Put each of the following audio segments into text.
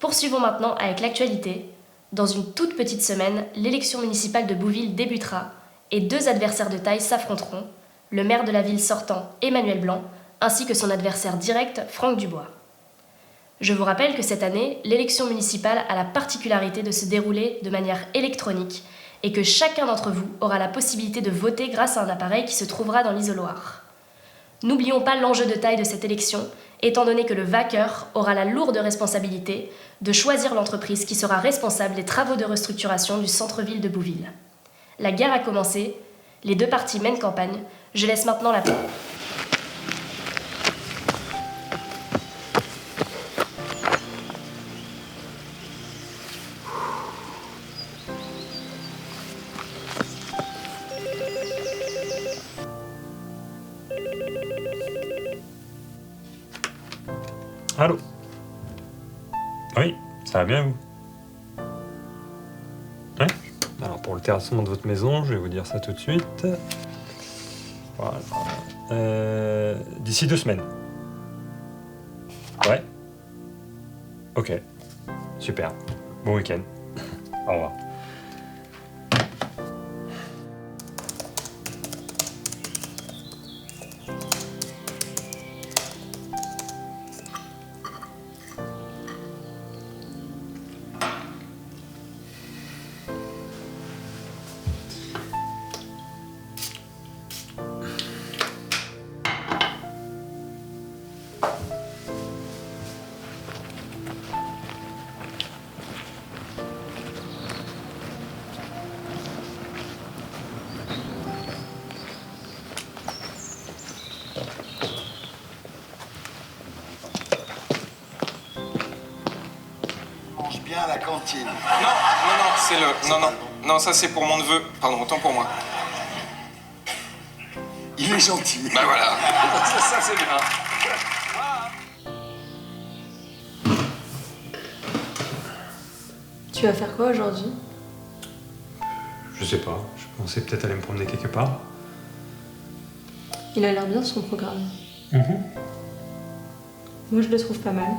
Poursuivons maintenant avec l'actualité. Dans une toute petite semaine, l'élection municipale de Bouville débutera et deux adversaires de taille s'affronteront, le maire de la ville sortant, Emmanuel Blanc, ainsi que son adversaire direct, Franck Dubois. Je vous rappelle que cette année, l'élection municipale a la particularité de se dérouler de manière électronique et que chacun d'entre vous aura la possibilité de voter grâce à un appareil qui se trouvera dans l'isoloir. N'oublions pas l'enjeu de taille de cette élection, étant donné que le vainqueur aura la lourde responsabilité de choisir l'entreprise qui sera responsable des travaux de restructuration du centre-ville de Bouville. La guerre a commencé, les deux partis mènent campagne, je laisse maintenant la parole. Allô? Oui, ça va bien vous? Ouais. Alors pour le terrassement de votre maison, je vais vous dire ça tout de suite. Voilà. D'ici 2 semaines. Ouais. Ok. Super. Bon week-end. Au revoir. Bien à la cantine. Non, c'est le... Non, ça c'est pour mon neveu. Pardon, autant pour moi. Il est gentil. Bah voilà. Ça c'est bien. Tu vas faire quoi aujourd'hui? Je sais pas, je pensais peut-être aller me promener quelque part. Il a l'air bien son programme. Mhm. Moi je le trouve pas mal.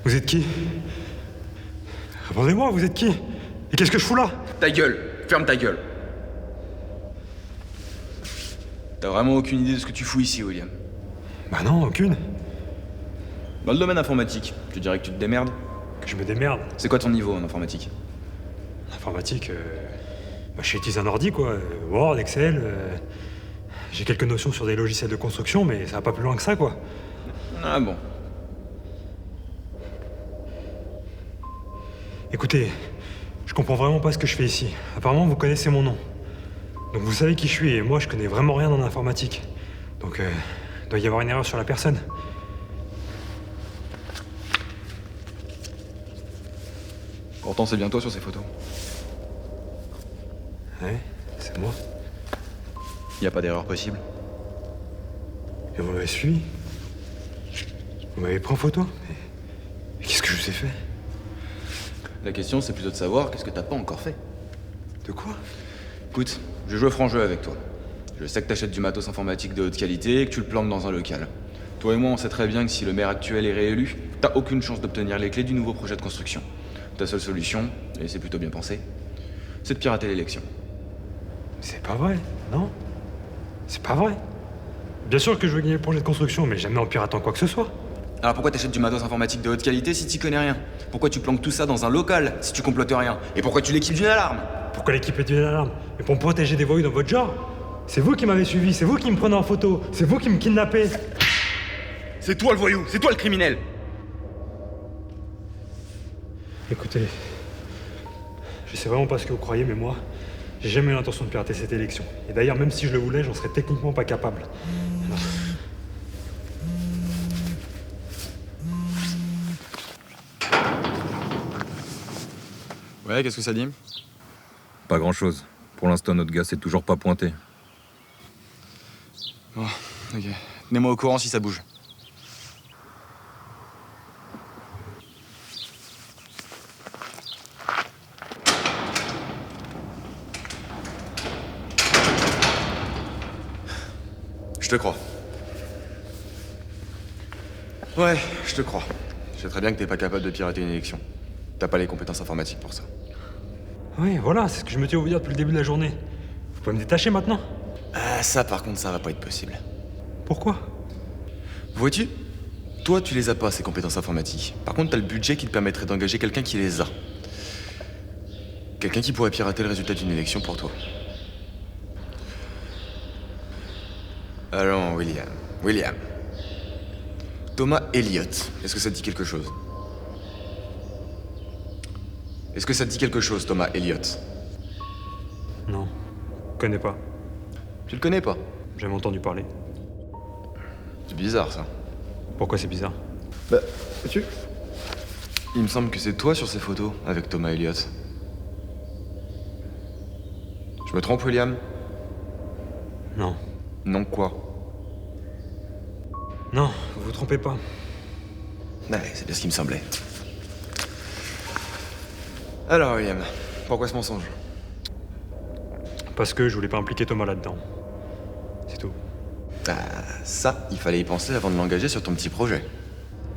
Vous êtes qui? Répondez-moi, vous êtes qui? Et qu'est-ce que je fous là? Ta gueule, ferme ta gueule. T'as vraiment aucune idée de ce que tu fous ici, William? Bah non, aucune. Dans le domaine informatique, tu dirais que tu te démerdes? Que je me démerde. C'est quoi ton niveau en informatique? Informatique, bah, je sais utiliser un ordi quoi, Word, Excel, j'ai quelques notions sur des logiciels de construction, mais ça va pas plus loin que ça quoi. Ah bon. Écoutez, je comprends vraiment pas ce que je fais ici. Apparemment vous connaissez mon nom. Donc vous savez qui je suis, et moi je connais vraiment rien en informatique. Donc il doit y avoir une erreur sur la personne. Pourtant c'est bien toi sur ces photos. Ouais, c'est moi. Y a pas d'erreur possible. Et vous m'avez suivi? Vous m'avez pris en photo? Mais qu'est-ce que je vous ai fait? La question c'est plutôt de savoir qu'est-ce que t'as pas encore fait. De quoi? Écoute, je joue au franc jeu avec toi. Je sais que t'achètes du matos informatique de haute qualité et que tu le plantes dans un local. Toi et moi, on sait très bien que si le maire actuel est réélu, t'as aucune chance d'obtenir les clés du nouveau projet de construction. Ta seule solution, et c'est plutôt bien pensé, c'est de pirater l'élection. C'est pas vrai, non? C'est pas vrai. Bien sûr que je veux gagner le projet de construction, mais jamais en piratant quoi que ce soit. Alors pourquoi t'achètes du matos informatique de haute qualité si t'y connais rien? Pourquoi tu planques tout ça dans un local si tu complotes rien? Et pourquoi tu l'équipes d'une alarme? Pourquoi l'équipe est d'une alarme? Mais pour me protéger des voyous dans votre genre? C'est vous qui m'avez suivi, c'est vous qui me prenez en photo, c'est vous qui me kidnappez. C'est toi le voyou, c'est toi le criminel! Écoutez, je sais vraiment pas ce que vous croyez, mais moi, j'ai jamais eu l'intention de pirater cette élection. Et d'ailleurs, même si je le voulais, j'en serais techniquement pas capable. Alors... Ouais, qu'est-ce que ça dit? Pas grand-chose. Pour l'instant, notre gars s'est toujours pas pointé. Bon, ok. Tenez-moi au courant si ça bouge. Je te crois. Ouais, je te crois. Je sais très bien que t'es pas capable de pirater une élection. T'as pas les compétences informatiques pour ça. Oui, voilà, c'est ce que je me tiens à vous dire depuis le début de la journée. Vous pouvez me détacher maintenant? Ah, ça par contre, ça va pas être possible. Pourquoi? Vois-tu? Toi, tu les as pas, ces compétences informatiques. Par contre, t'as le budget qui te permettrait d'engager quelqu'un qui les a. Quelqu'un qui pourrait pirater le résultat d'une élection pour toi. Allons, William. William. Thomas Elliott. Est-ce que ça te dit quelque chose? Est-ce que ça te dit quelque chose, Thomas Elliott? Non, je connais pas. Tu le connais pas? J'ai jamais entendu parler. C'est bizarre, ça. Pourquoi c'est bizarre? Bah, tu... Il me semble que c'est toi sur ces photos, avec Thomas Elliott. Je me trompe, William? Non. Non quoi? Non, vous vous trompez pas. Ouais, c'est bien ce qui me semblait. Alors, William, pourquoi ce mensonge? Parce que je voulais pas impliquer Thomas là-dedans. C'est tout. Ah, ça, il fallait y penser avant de l'engager sur ton petit projet.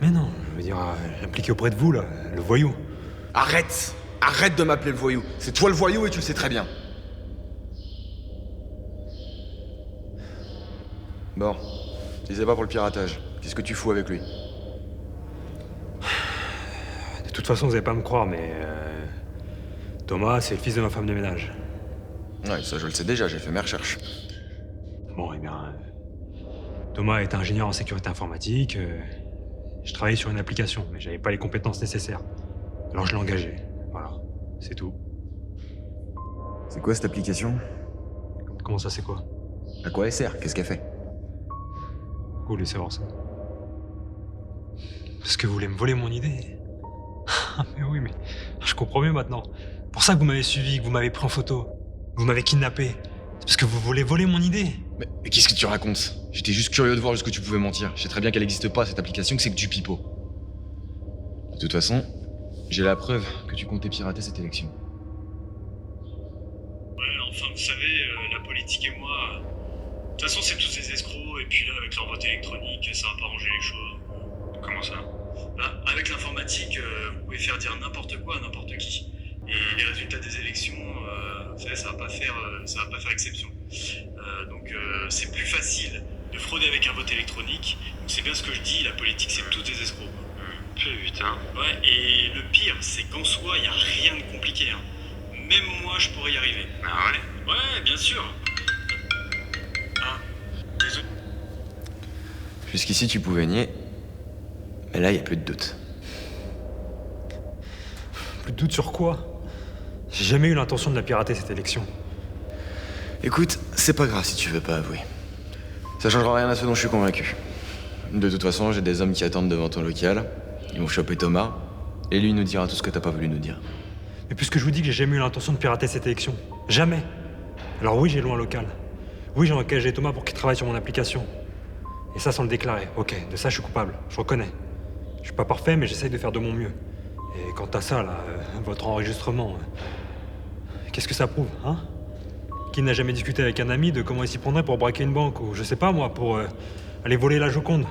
Mais non, je veux dire, impliqué auprès de vous, là, le voyou. Arrête! Arrête de m'appeler le voyou! C'est toi le voyou et tu le sais très bien. Bon, tu disais pas pour le piratage. Qu'est-ce que tu fous avec lui? De toute façon, vous allez pas me croire, mais... Thomas, c'est le fils de ma femme de ménage. Ouais, ça je le sais déjà, j'ai fait mes recherches. Bon, eh bien... Thomas est ingénieur en sécurité informatique. Je travaillais sur une application, mais j'avais pas les compétences nécessaires. Alors je l'ai engagé. Voilà, c'est tout. C'est quoi cette application? Comment ça, c'est quoi? À quoi elle sert? Qu'est-ce qu'elle fait? Vous voulez savoir ça? Parce que vous voulez me voler mon idée. Mais oui, mais je comprends mieux maintenant. Pour ça que vous m'avez suivi, que vous m'avez pris en photo. Vous m'avez kidnappé. C'est parce que vous voulez voler mon idée. Mais qu'est-ce que tu racontes? J'étais juste curieux de voir jusqu'où tu pouvais mentir. Je sais très bien qu'elle n'existe pas, cette application, que c'est que du pipeau. De toute façon, j'ai la preuve que tu comptais pirater cette élection. Ouais, enfin, vous savez, la politique et moi... De toute façon, c'est tous des escrocs, et puis là, avec leur vote électronique, ça va pas ranger les choses. Comment ça? Bah, avec l'informatique, vous pouvez faire dire n'importe quoi à n'importe qui. Et les résultats des élections, vous savez, ça va pas faire exception. Donc c'est plus facile de frauder avec un vote électronique. Donc c'est bien ce que je dis, la politique c'est tous des escrocs. Putain. Ouais, et le pire, c'est qu'en soi, il n'y a rien de compliqué. Hein. Même moi, je pourrais y arriver. Ah ouais? Ouais, bien sûr. Ah, désolé. Jusqu'ici, tu pouvais nier. Mais là, il n'y a plus de doute. Plus de doute sur quoi? J'ai jamais eu l'intention de la pirater, cette élection. Écoute, c'est pas grave si tu veux pas avouer. Ça changera rien à ce dont je suis convaincu. De toute façon, j'ai des hommes qui attendent devant ton local. Ils vont choper Thomas. Et lui nous dira tout ce que t'as pas voulu nous dire. Mais puisque je vous dis que j'ai jamais eu l'intention de pirater cette élection. Jamais. Alors oui, j'ai loué un local. Oui, j'ai engagé Thomas pour qu'il travaille sur mon application. Et ça sans le déclarer. Ok, de ça je suis coupable. Je reconnais. Je suis pas parfait, mais j'essaye de faire de mon mieux. Et quant à ça, là, votre enregistrement... qu'est-ce que ça prouve, hein? Qui n'a jamais discuté avec un ami de comment il s'y prendrait pour braquer une banque, ou je sais pas moi, pour aller voler la Joconde?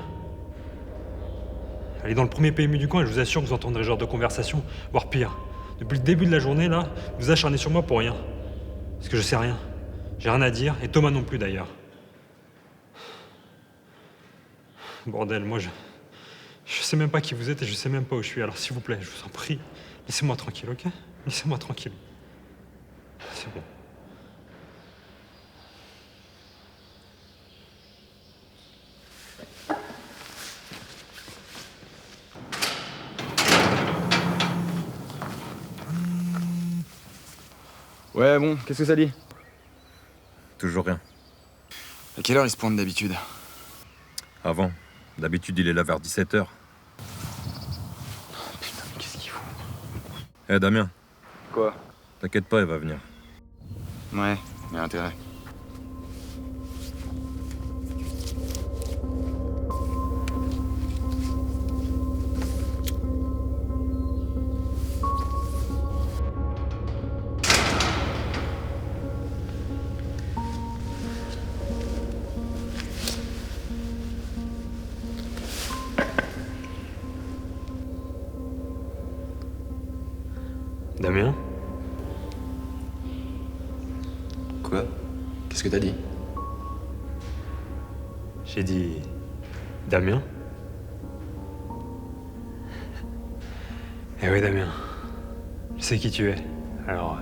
Allez dans le premier PMU du coin et je vous assure que vous entendrez ce genre de conversation, voire pire. Depuis le début de la journée, là, vous acharnez sur moi pour rien. Parce que je sais rien. J'ai rien à dire, et Thomas non plus d'ailleurs. Bordel, moi je sais même pas qui vous êtes et je sais même pas où je suis, alors s'il vous plaît, je vous en prie, laissez-moi tranquille, ok? Laissez-moi tranquille. C'est bon. Ouais, bon, qu'est-ce que ça dit? Toujours rien. À quelle heure il se pointe d'habitude? Avant. D'habitude, il est là vers 17h. Putain, mais qu'est-ce qu'il fout? Eh Damien, Quoi? t'inquiète pas, il va venir. Ouais, il y a intérêt. Damien? Quoi? Qu'est-ce que t'as dit? J'ai dit... Damien? Eh oui, Damien. Je sais qui tu es. Alors...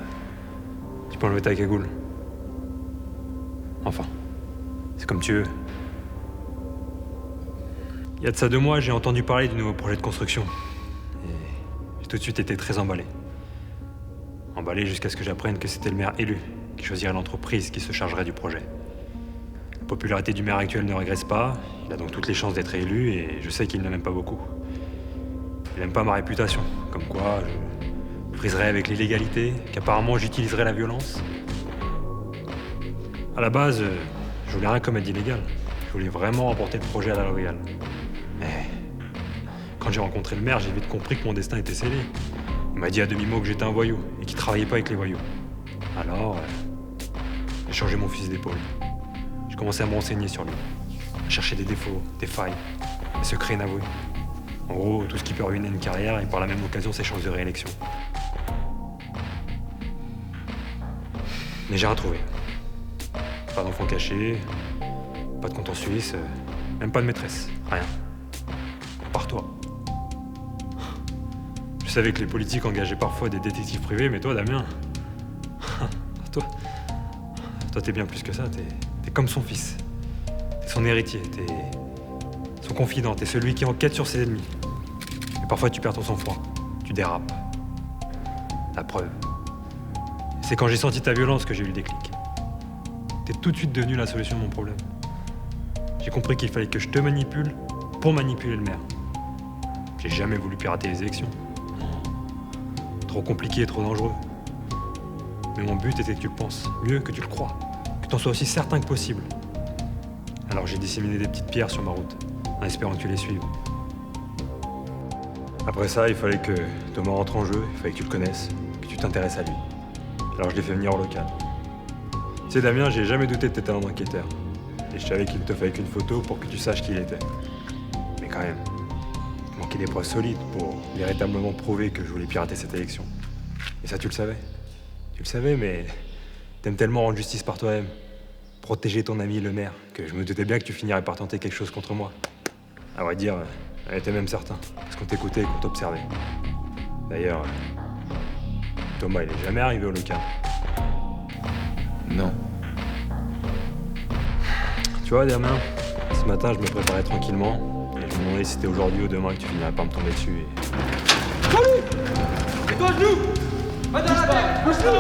tu peux enlever ta cagoule. Enfin... c'est comme tu veux. Il y a de ça 2 mois, j'ai entendu parler du nouveau projet de construction. Et j'ai tout de suite été très emballé. Emballé jusqu'à ce que j'apprenne que c'était le maire élu qui choisirait l'entreprise qui se chargerait du projet. La popularité du maire actuel ne régresse pas, il a donc toutes les chances d'être élu et je sais qu'il ne m'aime pas beaucoup. Il n'aime pas ma réputation, comme quoi je friserais avec l'illégalité, qu'apparemment j'utiliserais la violence. À la base, je voulais rien commettre d'illégal. Je voulais vraiment emporter le projet à la loyale. Mais quand j'ai rencontré le maire, j'ai vite compris que mon destin était scellé. Il m'a dit à demi-mot que j'étais un voyou et qu'il travaillait pas avec les voyous. Alors, j'ai changé mon fusil d'épaule. J'ai commencé à me renseigner sur lui, à chercher des défauts, des failles, des secrets inavoués. En gros, tout ce qui peut ruiner une carrière et par la même occasion ses chances de réélection. Mais j'ai rien trouvé. Pas d'enfant caché, pas de compte en Suisse, même pas de maîtresse, rien. Par toi. Je savais que les politiques engageaient parfois des détectives privés, mais toi, Damien... Toi, t'es bien plus que ça, t'es comme son fils. T'es son héritier, t'es son confident, t'es celui qui enquête sur ses ennemis. Et parfois, tu perds ton sang-froid, tu dérapes. La preuve. C'est quand j'ai senti ta violence que j'ai eu le déclic. T'es tout de suite devenu la solution de mon problème. J'ai compris qu'il fallait que je te manipule pour manipuler le maire. J'ai jamais voulu pirater les élections. Trop compliqué et trop dangereux. Mais mon but était que tu le penses mieux que tu le crois. Que t'en sois aussi certain que possible. Alors j'ai disséminé des petites pierres sur ma route, en espérant que tu les suives. Après ça, il fallait que Thomas rentre en jeu, il fallait que tu le connaisses, que tu t'intéresses à lui. Alors je l'ai fait venir au local. Tu sais, Damien, j'ai jamais douté de tes talents d'enquêteur. Et je savais qu'il ne te fallait qu'une photo pour que tu saches qui il était. Mais quand même, il manquait des preuves solides pour véritablement prouver que je voulais pirater cette élection. Et ça, tu le savais. Tu le savais, mais t'aimes tellement rendre justice par toi-même, protéger ton ami le maire, que je me doutais bien que tu finirais par tenter quelque chose contre moi. À vrai dire, elle était même certain, parce qu'on t'écoutait et qu'on t'observait. D'ailleurs, Thomas, il est jamais arrivé au local. Non. Tu vois, Damien, ce matin, je me préparais tranquillement, et je me demandais si c'était aujourd'hui ou demain que tu finirais par me tomber dessus et... Mets-toi à genoux! Va dans la terre! Bouge-toi!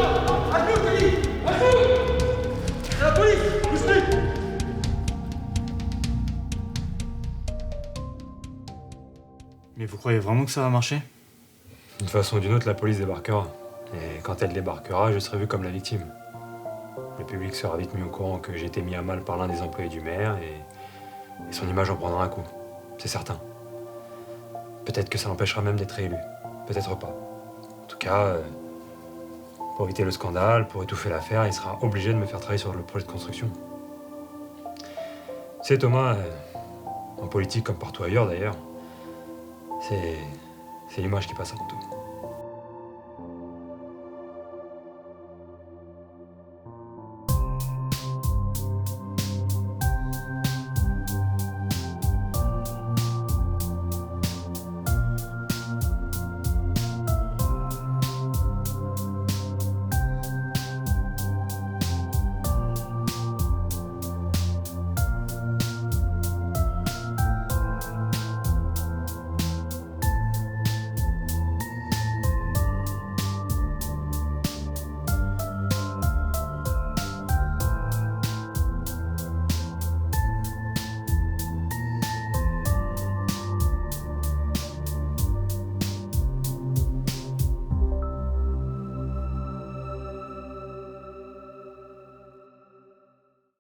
À genoux, Kelly! À genoux! C'est la police! Bouge-lui! Mais vous croyez vraiment que ça va marcher? D'une façon ou d'une autre, la police débarquera. Et quand elle débarquera, je serai vu comme la victime. Le public sera vite mis au courant que j'ai été mis à mal par l'un des employés du maire et son image en prendra un coup. C'est certain. Peut-être que ça l'empêchera même d'être élu. Peut-être pas. En tout cas, Pour éviter le scandale, pour étouffer l'affaire, il sera obligé de me faire travailler sur le projet de construction. Tu sais, Thomas, en politique comme partout ailleurs d'ailleurs, c'est l'image qui passe avant tout.